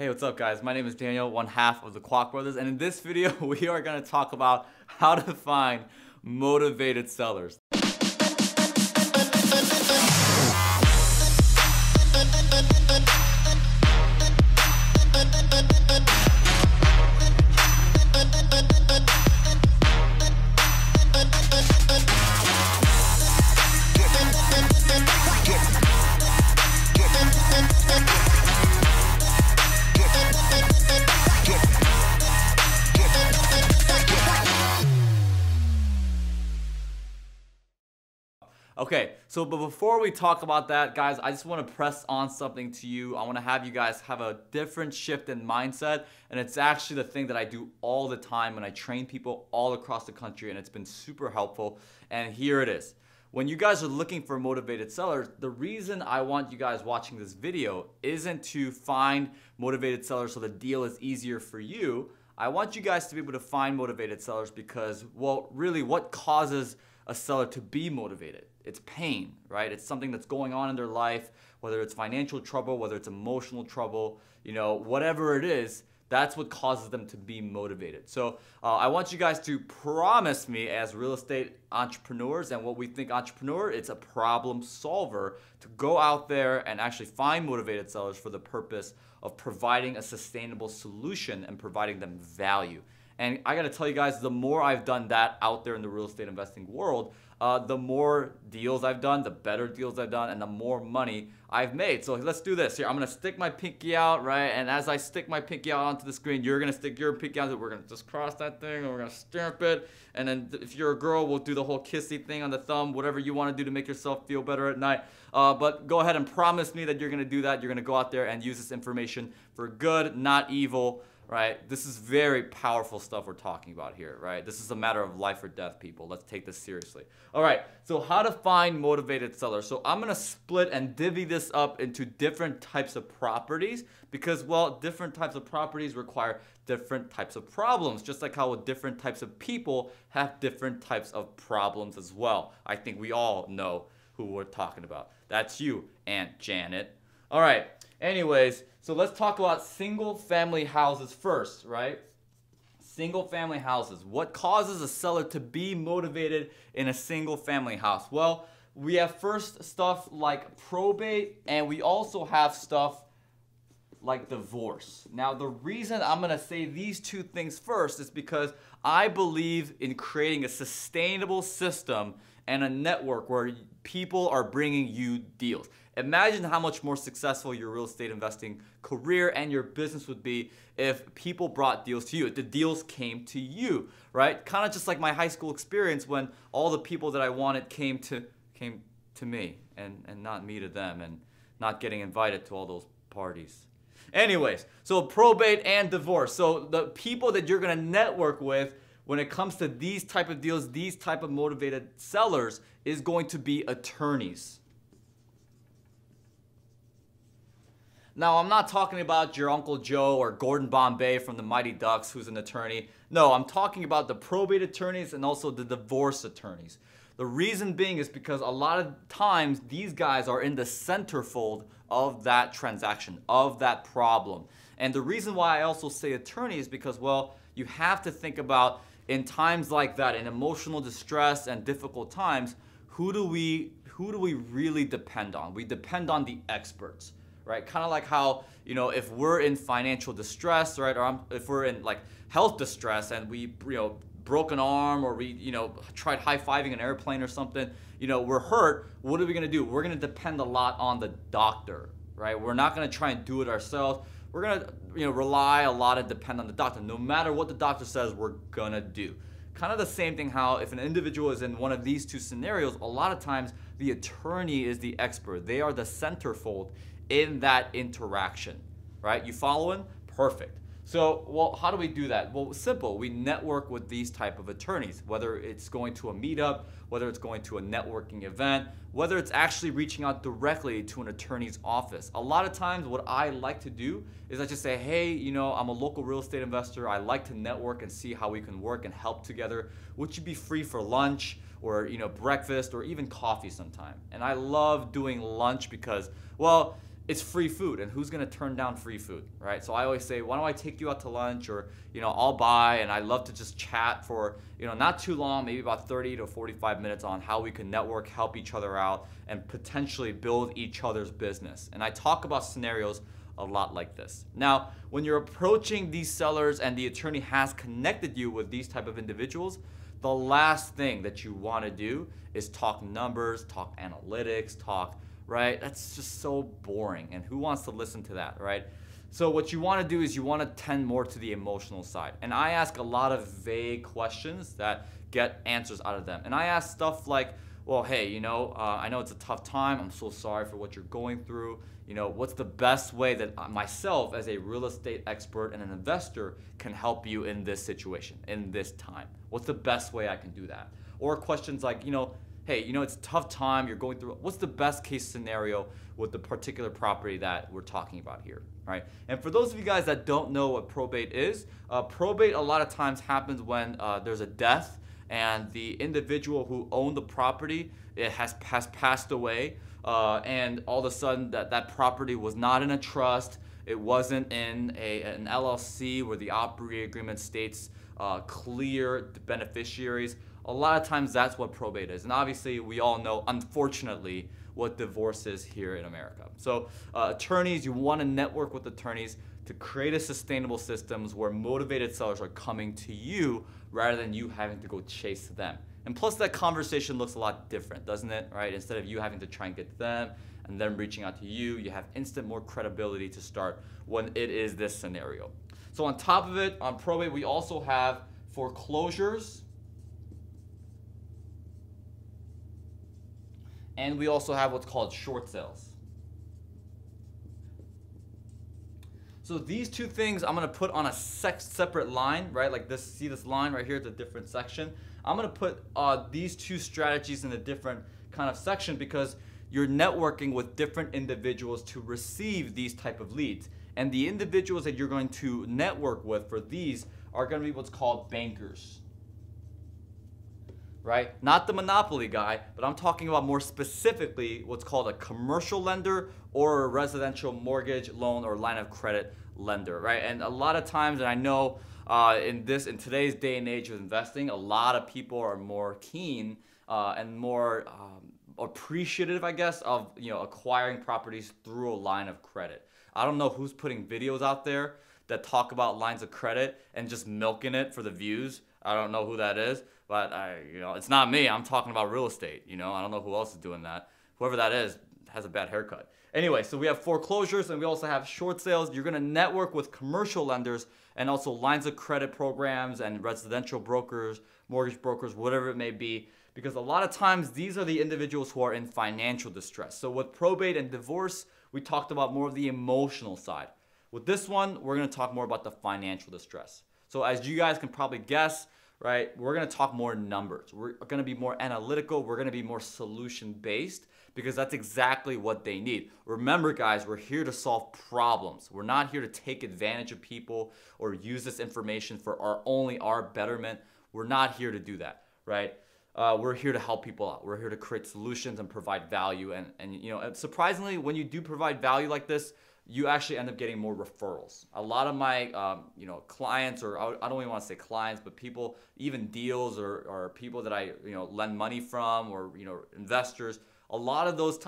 Hey, what's up guys? My name is Daniel, one half of the Kwok Brothers, and in this video we are going to talk about how to find motivated sellers. Okay, so but before we talk about that, guys, I just want to press on something to you. I want to have you guys have a different shift in mindset, and it's actually the thing that I do all the time when I train people all across the country, and it's been super helpful. And here it is. When you guys are looking for motivated sellers, the reason I want you guys watching this video isn't to find motivated sellers so the deal is easier for you. I want you guys to be able to find motivated sellers because, well, really what causes a seller to be motivated? It's pain, right? It's something that's going on in their life, whether it's financial trouble, whether it's emotional trouble, whatever it is, that's what causes them to be motivated. So I want you guys to promise me as real estate entrepreneurs and what we think entrepreneur, it's a problem solver to go out there and actually find motivated sellers for the purpose of providing a sustainable solution and providing them value. And I gotta tell you guys, the more I've done that out there in the real estate investing world, the more deals I've done, the better deals I've done, and the more money I've made. So let's do this. Here, I'm gonna stick my pinky out, right? And as I stick my pinky out onto the screen, you're gonna stick your pinky out. We're gonna just cross that thing, and we're gonna stamp it. And then if you're a girl, we'll do the whole kissy thing on the thumb, whatever you wanna do to make yourself feel better at night. But go ahead and promise me that you're gonna do that. You're gonna go out there and use this information for good, not evil. Right? This is very powerful stuff we're talking about here, right? This is a matter of life or death, people. Let's take this seriously. All right, so how to find motivated sellers. So I'm gonna split and divvy this up into different types of properties because, well, different types of properties require different types of problems, just like how different types of people have different types of problems as well. I think we all know who we're talking about. That's you, Aunt Janet. All right. Anyways, so let's talk about single family houses first, right? Single family houses. What causes a seller to be motivated in a single family house? Well, we have first stuff like probate, and we also have stuff like divorce. Now, the reason I'm gonna say these two things first is because I believe in creating a sustainable system and a network where people are bringing you deals. Imagine how much more successful your real estate investing career and your business would be if people brought deals to you, if the deals came to you, right? Kind of just like my high school experience when all the people that I wanted came to me and not me to them, and not getting invited to all those parties. Anyways, so probate and divorce. So the people that you're gonna network with when it comes to these type of deals, these type of motivated sellers, is going to be attorneys. Now, I'm not talking about your Uncle Joe or Gordon Bombay from the Mighty Ducks who's an attorney. No, I'm talking about the probate attorneys and also the divorce attorneys. The reason being is because a lot of times these guys are in the centerfold of that transaction, of that problem. And the reason why I also say attorney is because, well, you have to think about in times like that, in emotional distress and difficult times, who do we really depend on? We depend on the experts. Right? Kind of like how, if we're in financial distress, right? Or if we're in like health distress and we, broke an arm, or we, tried high-fiving an airplane or something, we're hurt. What are we going to do? We're going to depend a lot on the doctor, right? We're not going to try and do it ourselves. We're going to, rely a lot and depend on the doctor. No matter what the doctor says, we're going to do. Kind of the same thing how if an individual is in one of these two scenarios, a lot of times the attorney is the expert. They are the centerfold in that interaction, right? You following? Perfect. So, well, how do we do that? Well, simple. We network with these type of attorneys, whether it's going to a meetup, whether it's going to a networking event, whether it's actually reaching out directly to an attorney's office. A lot of times what I like to do is I just say, hey, I'm a local real estate investor. I like to network and see how we can work and help together. Would you be free for lunch or, breakfast or even coffee sometime? And I love doing lunch because, well, it's free food, and who's gonna turn down free food, right? So I always say, why don't I take you out to lunch, or I'll buy, and I love to just chat for not too long, maybe about 30 to 45 minutes on how we can network, help each other out, and potentially build each other's business. And I talk about scenarios a lot like this. Now, when you're approaching these sellers and the attorney has connected you with these type of individuals, the last thing that you want to do is talk numbers, talk analytics, right? That's just so boring, and who wants to listen to that, right? So what you want to do is you want to tend more to the emotional side. And I ask a lot of vague questions that get answers out of them. And I ask stuff like, well, hey, I know it's a tough time. I'm so sorry for what you're going through. What's the best way that myself as a real estate expert and an investor can help you in this situation, in this time? What's the best way I can do that? Or questions like, hey, it's a tough time you're going through. What's the best case scenario with the particular property that we're talking about here, right? And for those of you guys that don't know what probate is, probate a lot of times happens when there's a death and the individual who owned the property has passed away, and all of a sudden that property was not in a trust. It wasn't in an LLC where the operating agreement states clear beneficiaries. A lot of times that's what probate is. And obviously we all know, unfortunately, what divorce is here in America. So attorneys, you want to network with attorneys to create a sustainable systems where motivated sellers are coming to you rather than you having to go chase them. And plus that conversation looks a lot different, doesn't it? Right? Instead of you having to try and get to them and them reaching out to you, you have instant more credibility to start when it is this scenario. So on top of it, on probate, we also have foreclosures. And we also have what's called short sales. So these two things I'm going to put on a separate line, right? Like this, see this line right here, it's a different section. I'm going to put these two strategies in a different kind of section because you're networking with different individuals to receive these type of leads. And the individuals that you're going to network with for these are going to be what's called bankers. Right? Not the monopoly guy, but I'm talking about more specifically what's called a commercial lender or a residential mortgage loan or line of credit lender, right? And a lot of times, and I know in today's day and age of investing, a lot of people are more keen and more appreciative, I guess, of acquiring properties through a line of credit. I don't know who's putting videos out there that talk about lines of credit and just milking it for the views. I don't know who that is. But it's not me. I'm talking about real estate. I don't know who else is doing that. Whoever that is has a bad haircut. Anyway, so we have foreclosures and we also have short sales. You're going to network with commercial lenders and also lines of credit programs and residential brokers, mortgage brokers, whatever it may be. Because a lot of times these are the individuals who are in financial distress. So with probate and divorce, we talked about more of the emotional side. With this one, we're going to talk more about the financial distress. So as you guys can probably guess, right, we're going to talk more numbers. We're going to be more analytical. We're going to be more solution-based because that's exactly what they need. Remember, guys, we're here to solve problems. We're not here to take advantage of people or use this information for only our betterment. We're not here to do that, right? We're here to help people out. We're here to create solutions and provide value. And surprisingly, when you do provide value like this, you actually end up getting more referrals. A lot of my clients, or I don't even want to say clients, but people, even deals or people that I lend money from, or investors, a lot of those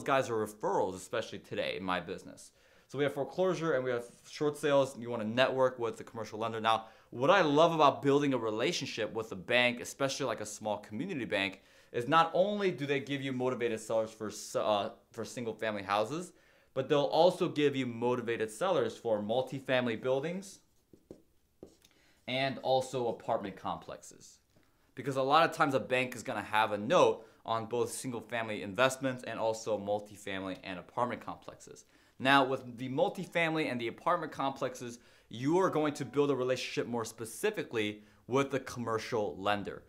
guys are referrals, especially today in my business. So we have foreclosure and we have short sales. You want to network with the commercial lender. Now, what I love about building a relationship with a bank, especially like a small community bank, is not only do they give you motivated sellers for single family houses, but they'll also give you motivated sellers for multifamily buildings and also apartment complexes. Because a lot of times a bank is going to have a note on both single family investments and also multifamily and apartment complexes. Now with the multifamily and the apartment complexes, you are going to build a relationship more specifically with the commercial lender.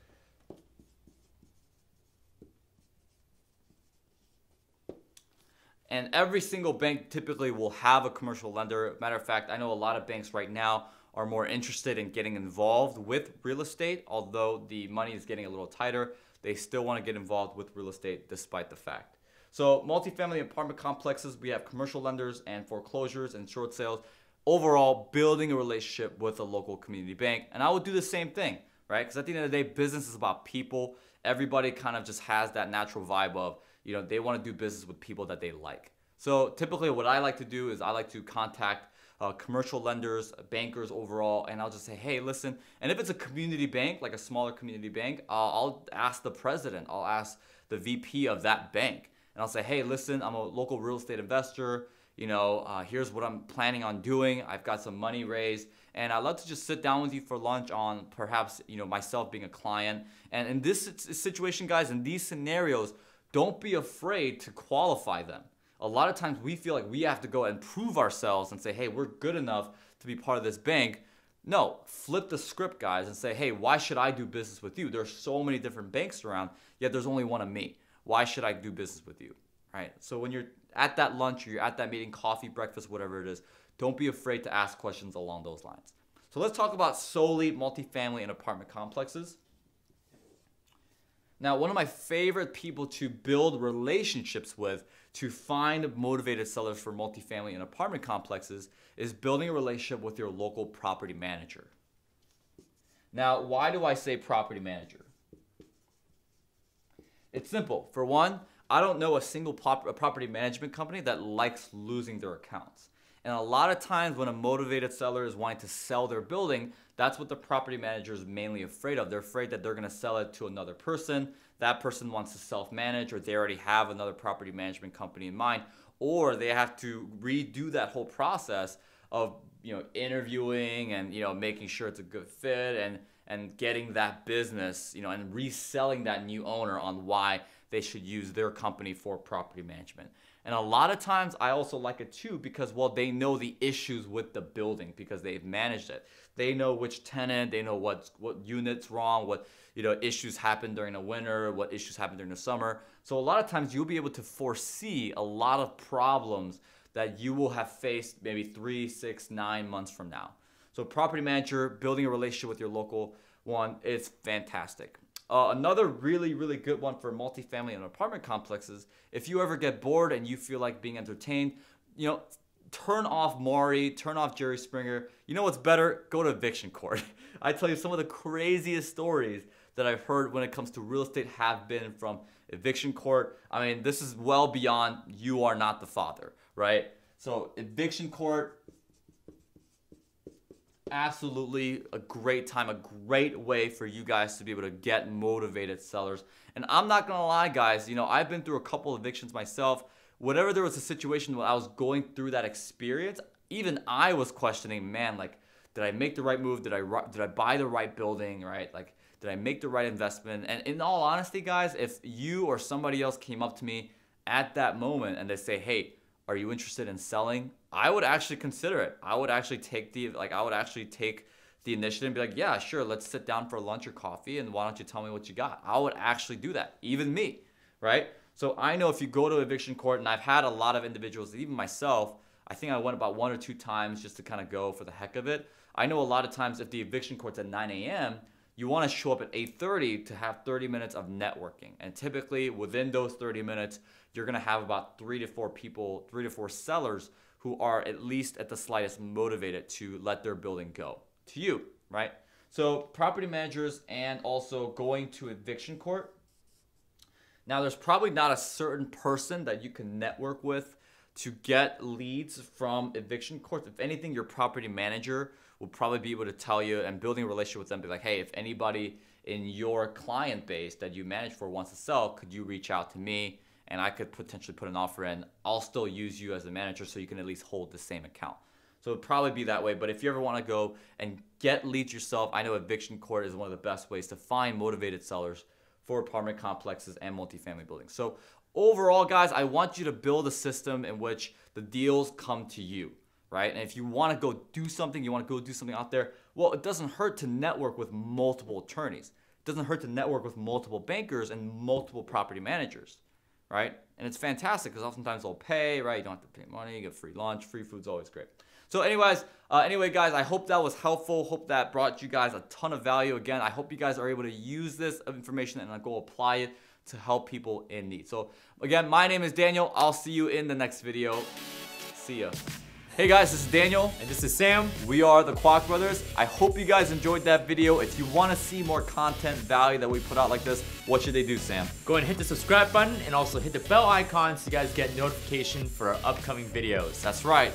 And every single bank typically will have a commercial lender. Matter of fact, I know a lot of banks right now are more interested in getting involved with real estate. Although the money is getting a little tighter, they still want to get involved with real estate despite the fact. So multifamily apartment complexes, we have commercial lenders and foreclosures and short sales. Overall, building a relationship with a local community bank. And I would do the same thing, right? Because at the end of the day, business is about people. Everybody kind of just has that natural vibe of, they want to do business with people that they like. So typically what I like to do is I like to contact commercial lenders, bankers overall, and I'll just say, hey, listen, and if it's a community bank, like a smaller community bank, I'll ask the president, I'll ask the VP of that bank, and I'll say, hey, listen, I'm a local real estate investor, here's what I'm planning on doing. I've got some money raised, and I'd love to just sit down with you for lunch on perhaps, myself being a client. And in this situation, guys, in these scenarios, don't be afraid to qualify them. A lot of times we feel like we have to go and prove ourselves and say, hey, we're good enough to be part of this bank. No, flip the script, guys, and say, hey, why should I do business with you? There's so many different banks around, yet there's only one of me. Why should I do business with you, right? So when you're at that lunch or you're at that meeting, coffee, breakfast, whatever it is, don't be afraid to ask questions along those lines. So let's talk about solely multifamily and apartment complexes. Now, one of my favorite people to build relationships with to find motivated sellers for multifamily and apartment complexes is building a relationship with your local property manager. Now, why do I say property manager? It's simple. For one, I don't know a single property management company that likes losing their accounts. And a lot of times when a motivated seller is wanting to sell their building, that's what the property manager is mainly afraid of. They're afraid that they're going to sell it to another person. That person wants to self-manage, or they already have another property management company in mind, or they have to redo that whole process of interviewing and making sure it's a good fit and getting that business and reselling that new owner on why they should use their company for property management. And a lot of times I also like it too because, well, they know the issues with the building because they've managed it. They know which tenant, they know what unit's wrong, what issues happen during the winter, what issues happen during the summer. So a lot of times you'll be able to foresee a lot of problems that you will have faced maybe 3, 6, 9 months from now. So property manager, building a relationship with your local one is fantastic. Another really, really good one for multifamily and apartment complexes, if you ever get bored and you feel like being entertained, turn off Maury, turn off Jerry Springer. You know what's better? Go to Eviction Court. I tell you, some of the craziest stories that I've heard when it comes to real estate have been from Eviction Court. I mean, this is well beyond You Are Not the Father, right? So Eviction Court, absolutely a great time, a great way for you guys to be able to get motivated sellers. And I'm not gonna lie, guys, I've been through a couple of evictions myself. Whenever there was a situation where I was going through that experience, even I was questioning, man, like, did I make the right move? Did I buy the right building, right? Like, did I make the right investment? And in all honesty, guys, if you or somebody else came up to me at that moment and they say, hey, are you interested in selling? I would actually consider it. I would actually take the initiative and be like, yeah, sure, let's sit down for lunch or coffee, and why don't you tell me what you got? I would actually do that, even me, right? So I know if you go to Eviction Court, and I've had a lot of individuals, even myself, I think I went about 1 or 2 times just to kind of go for the heck of it. I know a lot of times if the eviction court's at 9 a.m., you want to show up at 8:30 to have 30 minutes of networking. And typically within those 30 minutes, you're going to have about 3 to 4 people, 3 to 4 sellers who are at least at the slightest motivated to let their building go to you, right? So property managers and also going to eviction court. Now there's probably not a certain person that you can network with to get leads from eviction courts. If anything, your property manager will probably be able to tell you, and building a relationship with them, be like, hey, if anybody in your client base that you manage for wants to sell, could you reach out to me and I could potentially put an offer in. I'll still use you as a manager so you can at least hold the same account. So it'd probably be that way. But if you ever want to go and get leads yourself, I know eviction court is one of the best ways to find motivated sellers for apartment complexes and multifamily buildings. So overall, guys, I want you to build a system in which the deals come to you, right? And if you want to go do something, you want to go do something out there, well, it doesn't hurt to network with multiple attorneys. It doesn't hurt to network with multiple bankers and multiple property managers, right? And it's fantastic because oftentimes they'll pay, right? You don't have to pay money, you get free lunch, free food's always great. So anyways, guys, I hope that was helpful. Hope that brought you guys a ton of value. Again, I hope you guys are able to use this information and go apply it to help people in need. So again, my name is Daniel. I'll see you in the next video. See ya. Hey guys, this is Daniel. And this is Sam. We are the Kwok Brothers. I hope you guys enjoyed that video. If you want to see more content value that we put out like this, what should they do, Sam? Go ahead and hit the subscribe button and also hit the bell icon so you guys get notification for our upcoming videos. That's right.